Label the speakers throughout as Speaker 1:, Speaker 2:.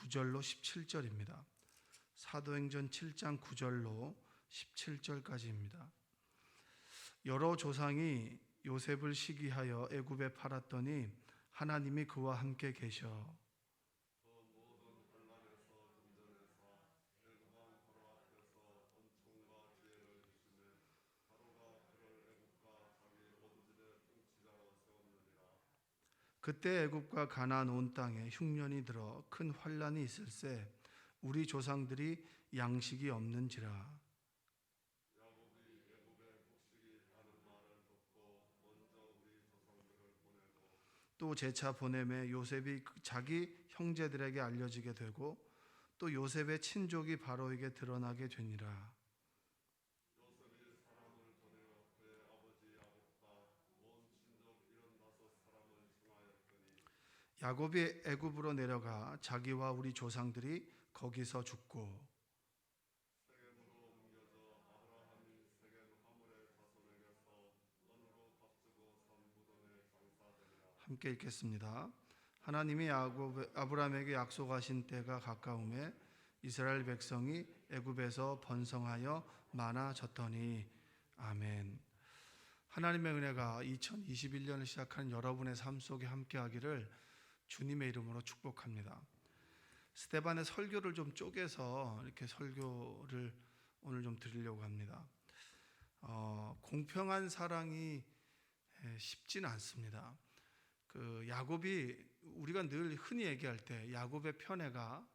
Speaker 1: 9절로 17절입니다. 사도행전 7장 9절로 17절까지입니다. 여러 조상이 요셉을 시기하여 애굽에 팔았더니 하나님이 그와 함께 계셔 그때 애굽과 가나안 온 땅에 흉년이 들어 큰 환란이 있을세 우리 조상들이 양식이 없는지라. 또 제차 보냄에 요셉이 자기 형제들에게 알려지게 되고 또 요셉의 친족이 바로에게 드러나게 되니라. 야곱이 애굽으로 내려가 자기와 우리 조상들이 거기서 죽고 함께 읽겠습니다. 하나님이 아브라함에게 약속하신 때가 가까움에 이스라엘 백성이 애굽에서 번성하여 많아졌더니 아멘. 하나님의 은혜가 2021년을 시작하는 여러분의 삶 속에 함께하기를 주님의 이름으로 축복합니다. 스데반의 설교를 좀 쪼개서 이렇게 설교를 오늘 좀 드리려고 합니다. 공평한 사랑이 쉽지는 않습니다. 야곱이 우리가 늘 흔히 얘기할 때 야곱의 편애가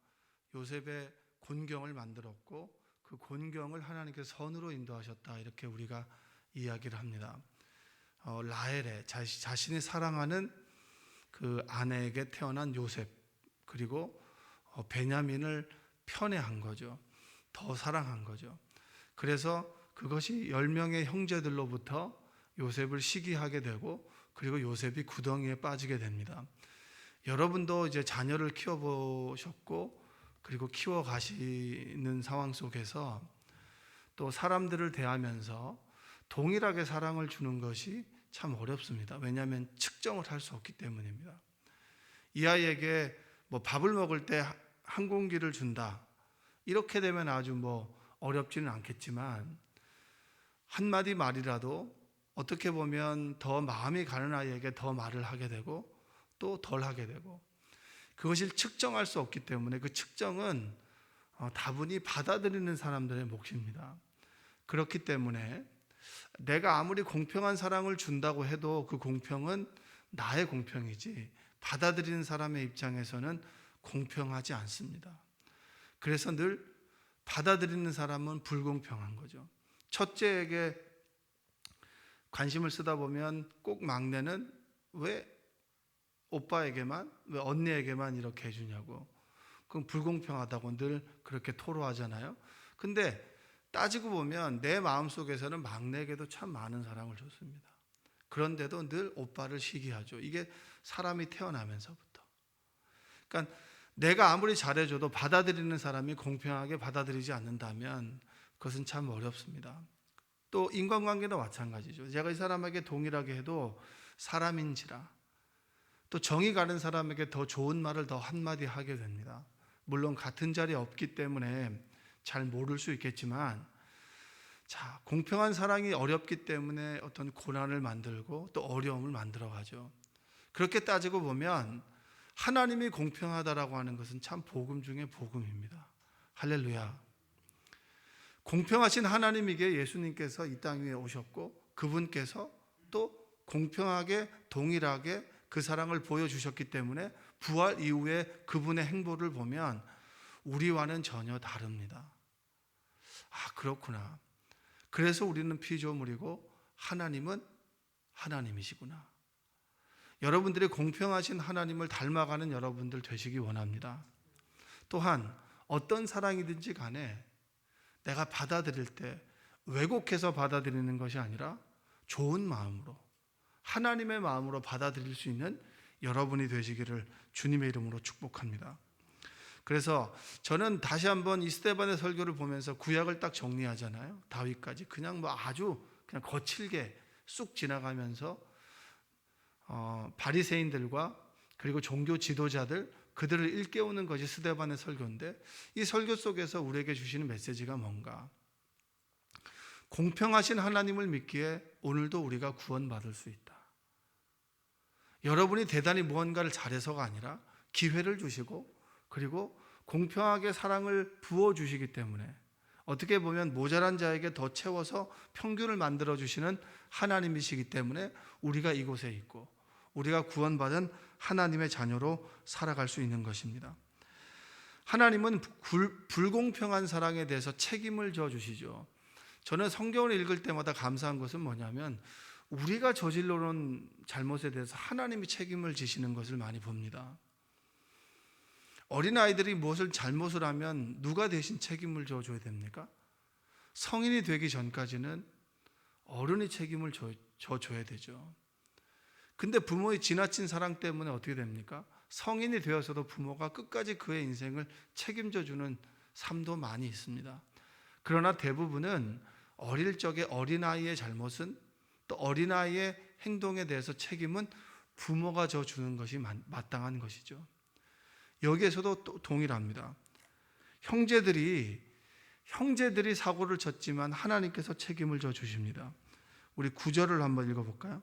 Speaker 1: 요셉의 곤경을 만들었고 그 곤경을 하나님께서 선으로 인도하셨다 이렇게 우리가 이야기를 합니다. 라헬의 자신이 사랑하는 그 아내에게 태어난 요셉 그리고 베냐민을 편애한 거죠. 더 사랑한 거죠. 그래서 그것이 10명의 형제들로부터 요셉을 시기하게 되고 그리고 요셉이 구덩이에 빠지게 됩니다. 여러분도 이제 자녀를 키워보셨고 그리고 키워가시는 상황 속에서 또 사람들을 대하면서 동일하게 사랑을 주는 것이 참 어렵습니다. 왜냐하면 측정을 할 수 없기 때문입니다. 이 아이에게 밥을 먹을 때 한 공기를 준다. 이렇게 되면 아주 어렵지는 않겠지만 한마디 말이라도 어떻게 보면 더 마음이 가는 아이에게 더 말을 하게 되고 또 덜 하게 되고 그것을 측정할 수 없기 때문에 그 측정은 다분히 받아들이는 사람들의 몫입니다. 그렇기 때문에 내가 아무리 공평한 사랑을 준다고 해도 그 공평은 나의 공평이지 받아들이는 사람의 입장에서는 공평하지 않습니다. 그래서 늘 받아들이는 사람은 불공평한 거죠. 첫째에게 관심을 쓰다 보면 꼭 막내는 왜 오빠에게만, 왜 언니에게만 이렇게 해주냐고. 그건 불공평하다고 늘 그렇게 토로하잖아요. 근데 따지고 보면 내 마음속에서는 막내에게도 참 많은 사랑을 줬습니다. 그런데도 늘 오빠를 시기하죠. 이게 사람이 태어나면서부터. 그러니까 내가 아무리 잘해줘도 받아들이는 사람이 공평하게 받아들이지 않는다면 그것은 참 어렵습니다. 또 인간관계도 마찬가지죠. 제가 이 사람에게 동일하게 해도 사람인지라 또 정이 가는 사람에게 더 좋은 말을 더 한마디 하게 됩니다. 물론 같은 자리에 없기 때문에 잘 모를 수 있겠지만 공평한 사랑이 어렵기 때문에 어떤 고난을 만들고 또 어려움을 만들어가죠. 그렇게 따지고 보면 하나님이 공평하다라고 하는 것은 참 복음 중에 복음입니다. 할렐루야. 공평하신 하나님에게 예수님께서 이 땅 위에 오셨고 그분께서 또 공평하게 동일하게 그 사랑을 보여주셨기 때문에 부활 이후에 그분의 행보를 보면 우리와는 전혀 다릅니다. 그렇구나. 그래서 우리는 피조물이고 하나님은 하나님이시구나. 여러분들이 공평하신 하나님을 닮아가는 여러분들 되시기 원합니다. 또한 어떤 사랑이든지 간에 내가 받아들일 때 왜곡해서 받아들이는 것이 아니라 좋은 마음으로 하나님의 마음으로 받아들일 수 있는 여러분이 되시기를 주님의 이름으로 축복합니다. 그래서 저는 다시 한번 이 스데반의 설교를 보면서 구약을 딱 정리하잖아요. 다윗까지 그냥 아주 그냥 거칠게 쑥 지나가면서 바리새인들과 그리고 종교 지도자들 그들을 일깨우는 것이 스데반의 설교인데, 이 설교 속에서 우리에게 주시는 메시지가 뭔가? 공평하신 하나님을 믿기에 오늘도 우리가 구원받을 수 있다. 여러분이 대단히 무언가를 잘해서가 아니라 기회를 주시고, 그리고 공평하게 사랑을 부어주시기 때문에, 어떻게 보면 모자란 자에게 더 채워서 평균을 만들어 주시는 하나님이시기 때문에 우리가 이곳에 있고, 우리가 구원받은 하나님의 자녀로 살아갈 수 있는 것입니다. 하나님은 불공평한 사랑에 대해서 책임을 져 주시죠. 저는 성경을 읽을 때마다 감사한 것은 뭐냐면, 우리가 저질러 놓은 잘못에 대해서 하나님이 책임을 지시는 것을 많이 봅니다. 어린아이들이 무엇을 잘못을 하면 누가 대신 책임을 져줘야 됩니까? 성인이 되기 전까지는 어른이 책임을 져줘야 되죠. 근데 부모의 지나친 사랑 때문에 어떻게 됩니까? 성인이 되어서도 부모가 끝까지 그의 인생을 책임져 주는 삶도 많이 있습니다. 그러나 대부분은 어릴 적에 어린아이의 잘못은, 또 어린아이의 행동에 대해서 책임은 부모가 져주는 것이 마땅한 것이죠. 여기에서도 또 동일합니다. 형제들이 사고를 쳤지만 하나님께서 책임을 져 주십니다. 우리 9절을 한번 읽어볼까요?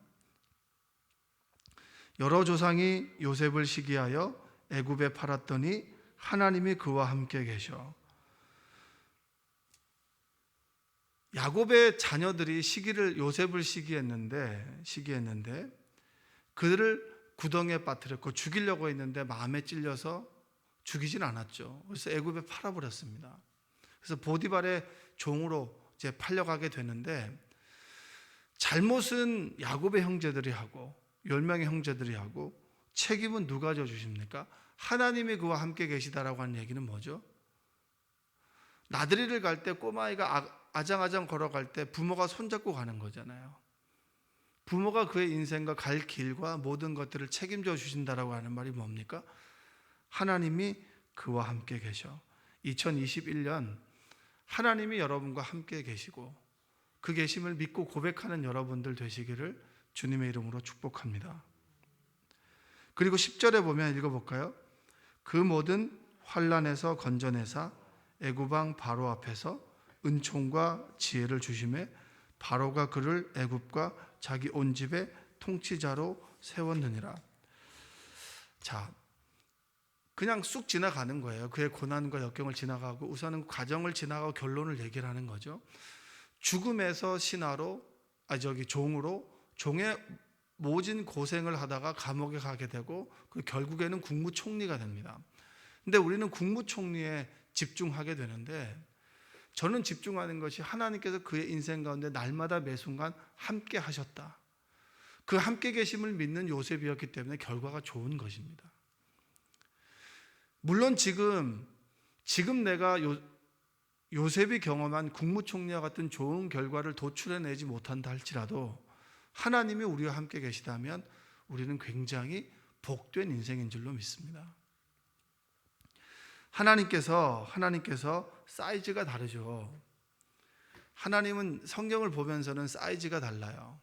Speaker 1: 여러 조상이 요셉을 시기하여 애굽에 팔았더니 하나님이 그와 함께 계셔. 야곱의 자녀들이 요셉을 시기했는데 그들을 구덩이에 빠뜨렸고 죽이려고 했는데 마음에 찔려서 죽이진 않았죠. 그래서 애굽에 팔아버렸습니다. 그래서 보디발의 종으로 이제 팔려가게 되는데, 잘못은 야곱의 형제들이 하고 10명의 형제들이 하고 책임은 누가 져주십니까? 하나님이 그와 함께 계시다라고 하는 얘기는 뭐죠? 나들이를 갈 때 꼬마아이가 아장아장 걸어갈 때 부모가 손잡고 가는 거잖아요. 부모가 그의 인생과 갈 길과 모든 것들을 책임져 주신다라고 하는 말이 뭡니까? 하나님이 그와 함께 계셔. 2021년 하나님이 여러분과 함께 계시고 그 계심을 믿고 고백하는 여러분들 되시기를 주님의 이름으로 축복합니다. 그리고 10절에 보면 읽어볼까요? 그 모든 환난에서 건져내사 애굽 왕 바로 앞에서 은총과 지혜를 주심에 바로가 그를 애굽과 자기 온 집의 통치자로 세웠느니라. 자, 그냥 쑥 지나가는 거예요. 그의 고난과 역경을 지나가고 우선은 과정을 지나가고 결론을 얘기를 하는 거죠. 죽음에서 종으로 종의 모진 고생을 하다가 감옥에 가게 되고 결국에는 국무총리가 됩니다. 근데 우리는 국무총리에 집중하게 되는데, 저는 집중하는 것이 하나님께서 그의 인생 가운데 날마다 매 순간 함께 하셨다. 그 함께 계심을 믿는 요셉이었기 때문에 결과가 좋은 것입니다. 물론 지금 내가 요셉이 경험한 국무총리와 같은 좋은 결과를 도출해내지 못한다 할지라도 하나님이 우리와 함께 계시다면 우리는 굉장히 복된 인생인 줄로 믿습니다. 하나님께서 사이즈가 다르죠. 하나님은 성경을 보면서는 사이즈가 달라요.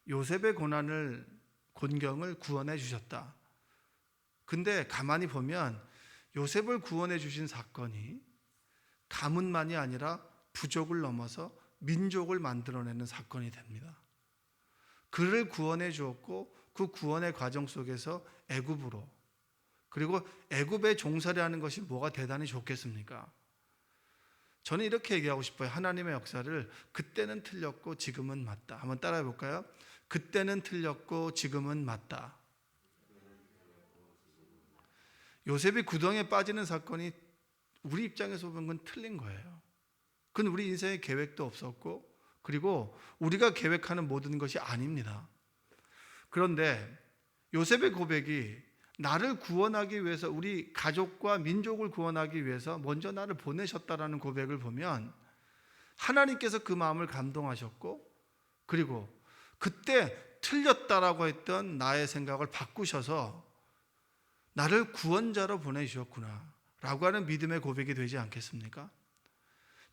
Speaker 1: 요셉의 곤경을 구원해 주셨다. 근데 가만히 보면 요셉을 구원해 주신 사건이 가문만이 아니라 부족을 넘어서 민족을 만들어내는 사건이 됩니다. 그를 구원해 주었고 그 구원의 과정 속에서 애굽으로, 그리고 애굽에 종살이하는 것이 뭐가 대단히 좋겠습니까? 저는 이렇게 얘기하고 싶어요. 하나님의 역사를 그때는 틀렸고 지금은 맞다. 한번 따라해 볼까요? 그때는 틀렸고 지금은 맞다. 요셉이 구덩이에 빠지는 사건이 우리 입장에서 보면 그건 틀린 거예요. 그건 우리 인생의 계획도 없었고, 그리고 우리가 계획하는 모든 것이 아닙니다. 그런데 요셉의 고백이 나를 구원하기 위해서, 우리 가족과 민족을 구원하기 위해서 먼저 나를 보내셨다라는 고백을 보면 하나님께서 그 마음을 감동하셨고, 그리고 그때 틀렸다라고 했던 나의 생각을 바꾸셔서 나를 구원자로 보내주셨구나 라고 하는 믿음의 고백이 되지 않겠습니까?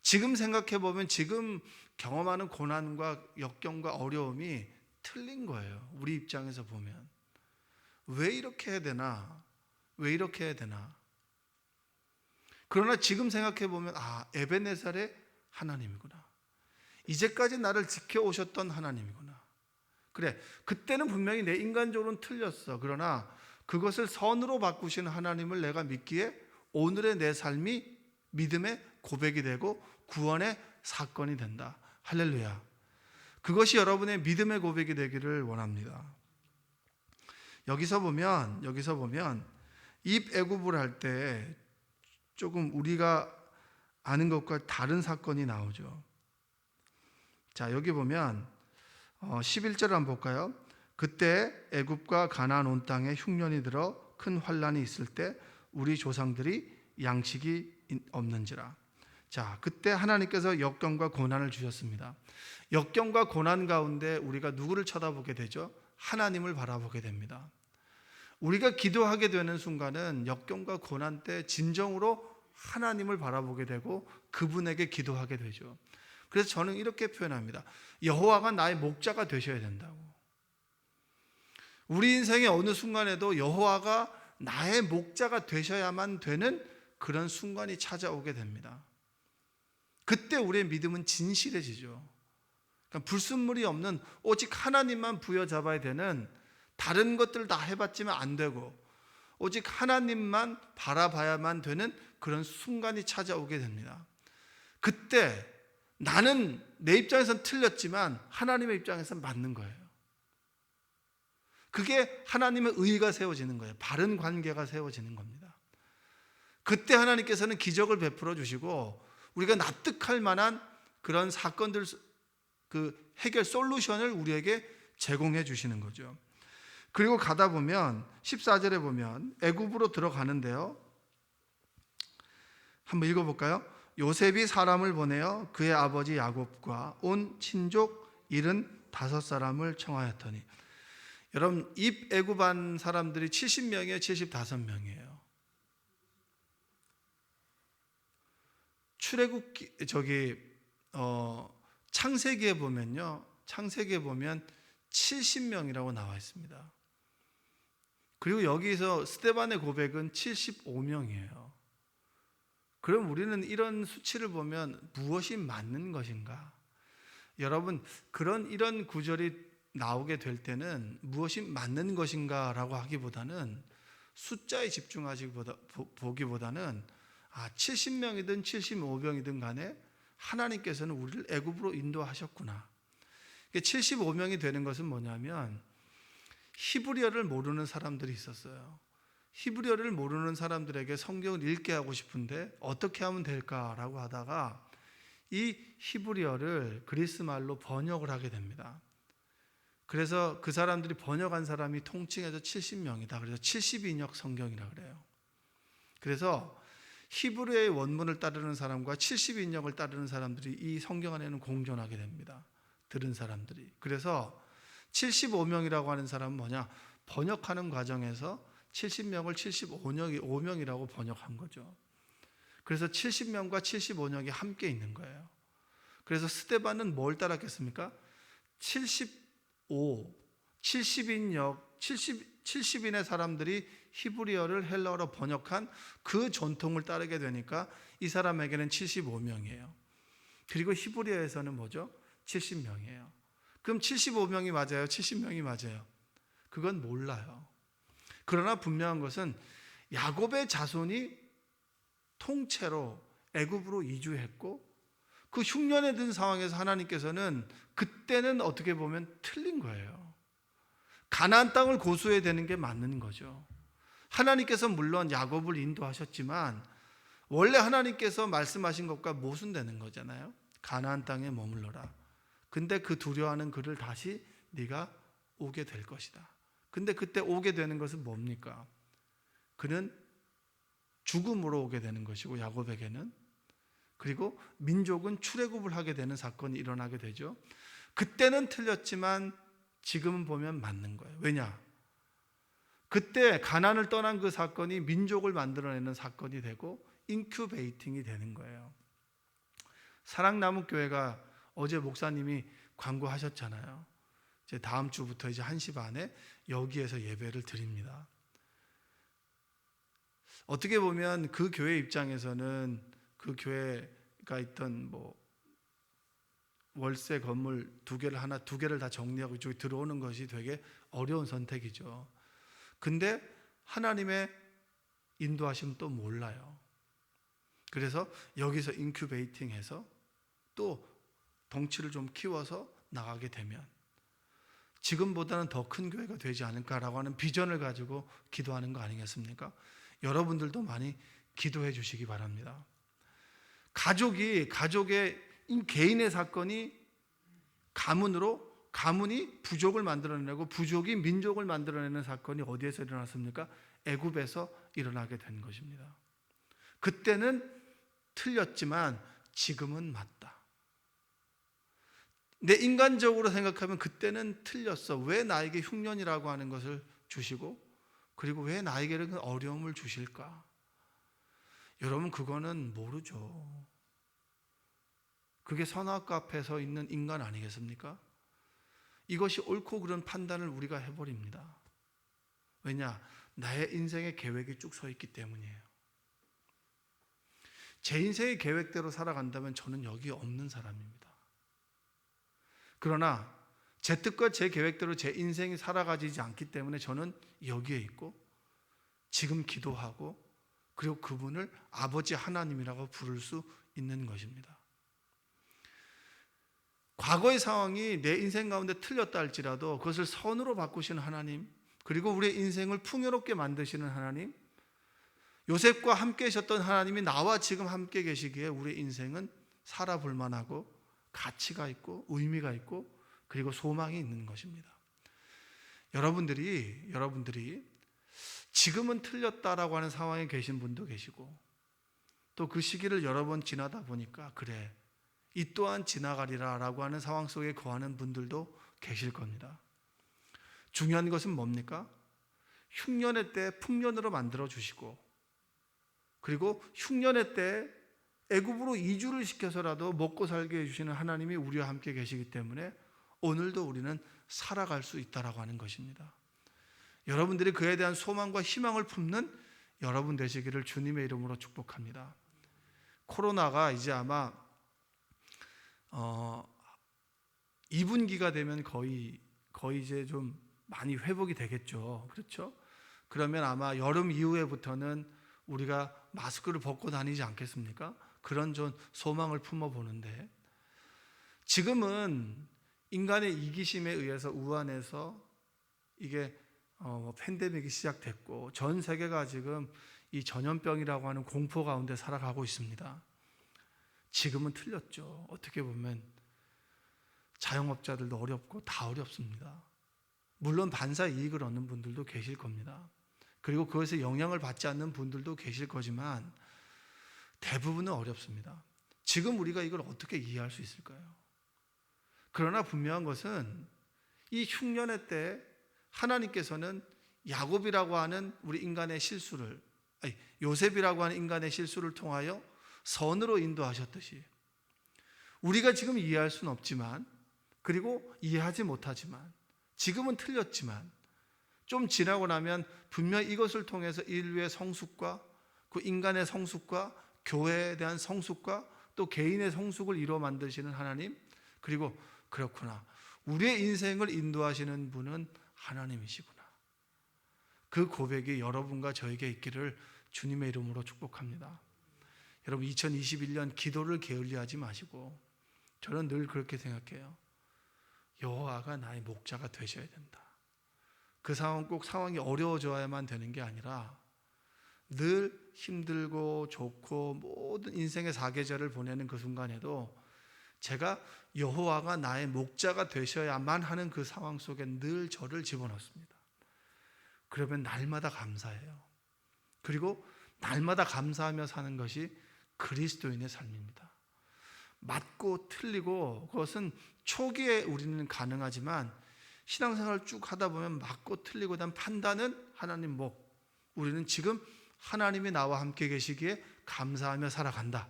Speaker 1: 지금 생각해 보면 지금 경험하는 고난과 역경과 어려움이 틀린 거예요. 우리 입장에서 보면 왜 이렇게 해야 되나? 왜 이렇게 해야 되나? 그러나 지금 생각해 보면 에베네살의 하나님이구나. 이제까지 나를 지켜오셨던 하나님이구나. 그래, 그때는 분명히 내 인간적으로는 틀렸어. 그러나 그것을 선으로 바꾸시는 하나님을 내가 믿기에 오늘의 내 삶이 믿음의 고백이 되고 구원의 사건이 된다. 할렐루야. 그것이 여러분의 믿음의 고백이 되기를 원합니다. 여기서 보면 입애굽을 할 때 조금 우리가 아는 것과 다른 사건이 나오죠. 자, 여기 보면 11절을 한번 볼까요? 그때 애굽과 가나안 온 땅에 흉년이 들어 큰 환란이 있을 때 우리 조상들이 양식이 없는지라. 자, 그때 하나님께서 역경과 고난을 주셨습니다. 역경과 고난 가운데 우리가 누구를 쳐다보게 되죠? 하나님을 바라보게 됩니다. 우리가 기도하게 되는 순간은 역경과 고난 때 진정으로 하나님을 바라보게 되고 그분에게 기도하게 되죠. 그래서 저는 이렇게 표현합니다. 여호와가 나의 목자가 되셔야 된다고. 우리 인생의 어느 순간에도 여호와가 나의 목자가 되셔야만 되는 그런 순간이 찾아오게 됩니다. 그때 우리의 믿음은 진실해지죠. 그러니까 불순물이 없는 오직 하나님만 부여잡아야 되는, 다른 것들 다 해봤지만 안 되고 오직 하나님만 바라봐야만 되는 그런 순간이 찾아오게 됩니다. 그때 나는 내 입장에서는 틀렸지만 하나님의 입장에서는 맞는 거예요. 그게 하나님의 의가 세워지는 거예요. 바른 관계가 세워지는 겁니다. 그때 하나님께서는 기적을 베풀어 주시고 우리가 납득할 만한 그런 사건들, 그 해결 솔루션을 우리에게 제공해 주시는 거죠. 그리고 가다 보면 14절에 보면 애굽으로 들어가는데요. 한번 읽어볼까요? 요셉이 사람을 보내어 그의 아버지 야곱과 온 친족 75사람을 청하였더니, 여러분 입애굽한 사람들이 70명이에요? 75명이에요? 창세기에 보면요, 창세기에 보면 70명이라고 나와 있습니다. 그리고 여기서 스데반의 고백은 75명이에요. 그럼 우리는 이런 수치를 보면 무엇이 맞는 것인가? 여러분, 이런 구절이 나오게 될 때는 무엇이 맞는 것인가 라고 하기보다는, 숫자에 보기보다는 70명이든 75명이든 간에 하나님께서는 우리를 애굽으로 인도하셨구나. 75명이 되는 것은 뭐냐면, 히브리어를 모르는 사람들이 있었어요. 히브리어를 모르는 사람들에게 성경을 읽게 하고 싶은데 어떻게 하면 될까라고 하다가 이 히브리어를 그리스 말로 번역을 하게 됩니다. 그래서 그 사람들이 번역한 사람이 통칭해서 70명이다. 그래서 72역 성경이라 그래요. 그래서 히브리어의 원문을 따르는 사람과 72역을 따르는 사람들이 이 성경 안에는 공존하게 됩니다. 들은 사람들이. 그래서 75명이라고 하는 사람은 뭐냐? 번역하는 과정에서 70명을 75명이라고 번역한 거죠. 그래서 70명과 75역이 함께 있는 거예요. 그래서 스데반은 뭘 따랐겠습니까? 70인의 사람들이 히브리어를 헬라어로 번역한 그 전통을 따르게 되니까 이 사람에게는 75명이에요. 그리고 히브리어에서는 뭐죠? 70명이에요. 그럼 75명이 맞아요? 70명이 맞아요? 그건 몰라요. 그러나 분명한 것은 야곱의 자손이 통째로 애굽으로 이주했고, 그 흉년에 든 상황에서 하나님께서는 그때는 어떻게 보면 틀린 거예요. 가나안 땅을 고수해야 되는 게 맞는 거죠. 하나님께서 물론 야곱을 인도하셨지만 원래 하나님께서 말씀하신 것과 모순되는 거잖아요. 가나안 땅에 머물러라. 근데 그 두려워하는 그를 다시 네가 오게 될 것이다. 근데 그때 오게 되는 것은 뭡니까? 그는 죽음으로 오게 되는 것이고, 야곱에게는. 그리고 민족은 출애굽을 하게 되는 사건이 일어나게 되죠. 그때는 틀렸지만 지금은 보면 맞는 거예요. 왜냐? 그때 가나안을 떠난 그 사건이 민족을 만들어내는 사건이 되고 인큐베이팅이 되는 거예요. 사랑나무교회가 어제 목사님이 광고하셨잖아요. 이제 다음 주부터 이제 1시 반에 여기에서 예배를 드립니다. 어떻게 보면 그 교회 입장에서는 그 교회가 있던 월세 건물 두 개를 다 정리하고 이쪽에 들어오는 것이 되게 어려운 선택이죠. 근데 하나님의 인도하시면 또 몰라요. 그래서 여기서 인큐베이팅해서 또 덩치를 좀 키워서 나가게 되면 지금보다는 더 큰 교회가 되지 않을까라고 하는 비전을 가지고 기도하는 거 아니겠습니까? 여러분들도 많이 기도해 주시기 바랍니다. 가족의 개인의 사건이 가문이 부족을 만들어내고 부족이 민족을 만들어내는 사건이 어디에서 일어났습니까? 애굽에서 일어나게 된 것입니다. 그때는 틀렸지만 지금은 맞다. 내 인간적으로 생각하면 그때는 틀렸어. 왜 나에게 흉년이라고 하는 것을 주시고 그리고 왜 나에게는 어려움을 주실까? 여러분 그거는 모르죠. 그게 선악과 앞에 서 있는 인간 아니겠습니까? 이것이 옳고 그른 판단을 우리가 해버립니다. 왜냐? 나의 인생의 계획이 쭉 서 있기 때문이에요. 제 인생의 계획대로 살아간다면 저는 여기 없는 사람입니다. 그러나 제 뜻과 제 계획대로 제 인생이 살아가지 않기 때문에 저는 여기에 있고 지금 기도하고 그리고 그분을 아버지 하나님이라고 부를 수 있는 것입니다. 과거의 상황이 내 인생 가운데 틀렸다 할지라도 그것을 선으로 바꾸시는 하나님, 그리고 우리의 인생을 풍요롭게 만드시는 하나님, 요셉과 함께 계셨던 하나님이 나와 지금 함께 계시기에 우리의 인생은 살아볼 만하고 가치가 있고 의미가 있고 그리고 소망이 있는 것입니다. 여러분들이 지금은 틀렸다라고 하는 상황에 계신 분도 계시고 또 그 시기를 여러 번 지나다 보니까 그래 이 또한 지나가리라 라고 하는 상황 속에 거하는 분들도 계실 겁니다. 중요한 것은 뭡니까? 흉년의 때 풍년으로 만들어 주시고 그리고 흉년의 때 애굽으로 이주를 시켜서라도 먹고 살게 해주시는 하나님이 우리와 함께 계시기 때문에 오늘도 우리는 살아갈 수 있다라고 하는 것입니다. 여러분들이 그에 대한 소망과 희망을 품는 여러분 되시기를 주님의 이름으로 축복합니다. 코로나가 이제 아마 2분기가 되면 거의 이제 좀 많이 회복이 되겠죠. 그렇죠? 그러면 아마 여름 이후에부터는 우리가 마스크를 벗고 다니지 않겠습니까? 그런 좀 소망을 품어보는데 지금은 인간의 이기심에 의해서 우한해서 이게 팬데믹이 시작됐고 전 세계가 지금 이 전염병이라고 하는 공포 가운데 살아가고 있습니다. 지금은 틀렸죠. 어떻게 보면 자영업자들도 어렵고 다 어렵습니다. 물론 반사 이익을 얻는 분들도 계실 겁니다. 그리고 그것에 영향을 받지 않는 분들도 계실 거지만 대부분은 어렵습니다. 지금 우리가 이걸 어떻게 이해할 수 있을까요? 그러나 분명한 것은 이 흉년의 때 하나님께서는 야곱이라고 하는 우리 인간의 실수를 요셉이라고 하는 인간의 실수를 통하여 선으로 인도하셨듯이 우리가 지금 이해할 수는 없지만 그리고 이해하지 못하지만 지금은 틀렸지만 좀 지나고 나면 분명히 이것을 통해서 인류의 성숙과 그 인간의 성숙과 교회에 대한 성숙과 또 개인의 성숙을 이루어 만드시는 하나님, 그리고 그렇구나 우리의 인생을 인도하시는 분은 하나님이시구나, 그 고백이 여러분과 저에게 있기를 주님의 이름으로 축복합니다. 여러분 2021년 기도를 게을리하지 마시고 저는 늘 그렇게 생각해요. 여호와가 나의 목자가 되셔야 된다. 그 상황 꼭 상황이 어려워져야만 되는 게 아니라 늘 힘들고 좋고 모든 인생의 사계절을 보내는 그 순간에도 제가 여호와가 나의 목자가 되셔야만 하는 그 상황 속에 늘 저를 집어넣습니다. 그러면 날마다 감사해요. 그리고 날마다 감사하며 사는 것이 그리스도인의 삶입니다. 맞고 틀리고 그것은 초기에 우리는 가능하지만 신앙생활을 쭉 하다 보면 맞고 틀리고 대한 판단은 하나님 목, 우리는 지금 하나님이 나와 함께 계시기에 감사하며 살아간다.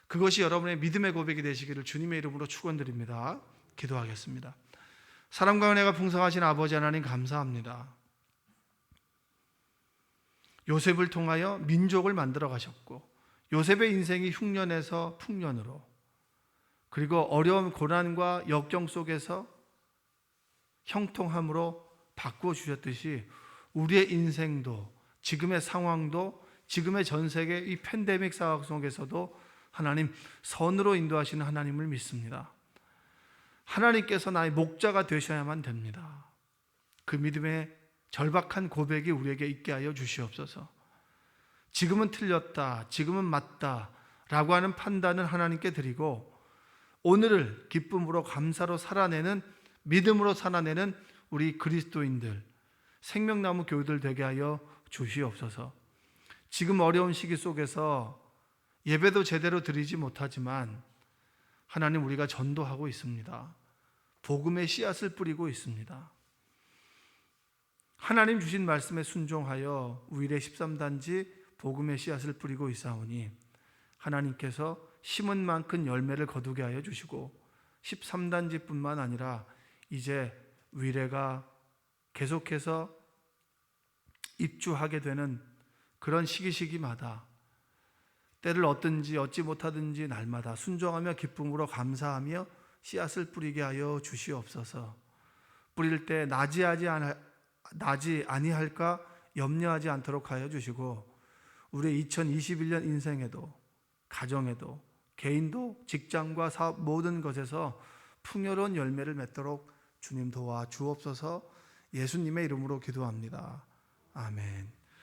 Speaker 1: 그것이 여러분의 믿음의 고백이 되시기를 주님의 이름으로 축원드립니다. 기도하겠습니다. 사랑과 은혜가 풍성하신 아버지 하나님 감사합니다. 요셉을 통하여 민족을 만들어 가셨고, 요셉의 인생이 흉년에서 풍년으로, 그리고 어려움, 고난과 역경 속에서 형통함으로 바꾸어 주셨듯이 우리의 인생도, 지금의 상황도, 지금의 전 세계 이 팬데믹 상황 속에서도 하나님 선으로 인도하시는 하나님을 믿습니다. 하나님께서 나의 목자가 되셔야만 됩니다. 그 믿음의 절박한 고백이 우리에게 있게 하여 주시옵소서. 지금은 틀렸다, 지금은 맞다 라고 하는 판단은 하나님께 드리고, 오늘을 기쁨으로 감사로 살아내는, 믿음으로 살아내는 우리 그리스도인들, 생명나무 교우들 되게 하여 주시옵소서. 지금 어려운 시기 속에서 예배도 제대로 드리지 못하지만 하나님, 우리가 전도하고 있습니다. 복음의 씨앗을 뿌리고 있습니다. 하나님 주신 말씀에 순종하여 우일의 13단지 복음의 씨앗을 뿌리고 있사오니 하나님께서 심은 만큼 열매를 거두게 하여 주시고, 13단지뿐만 아니라 이제 위례가 계속해서 입주하게 되는 그런 시기마다 때를 얻든지 얻지 못하든지 날마다 순종하며 기쁨으로 감사하며 씨앗을 뿌리게 하여 주시옵소서. 뿌릴 때 나지 아니할까 염려하지 않도록 하여 주시고, 우리의 2021년 인생에도, 가정에도, 개인도, 직장과 사업 모든 것에서 풍요로운 열매를 맺도록 주님 도와 주옵소서. 예수님의 이름으로 기도합니다. 아멘.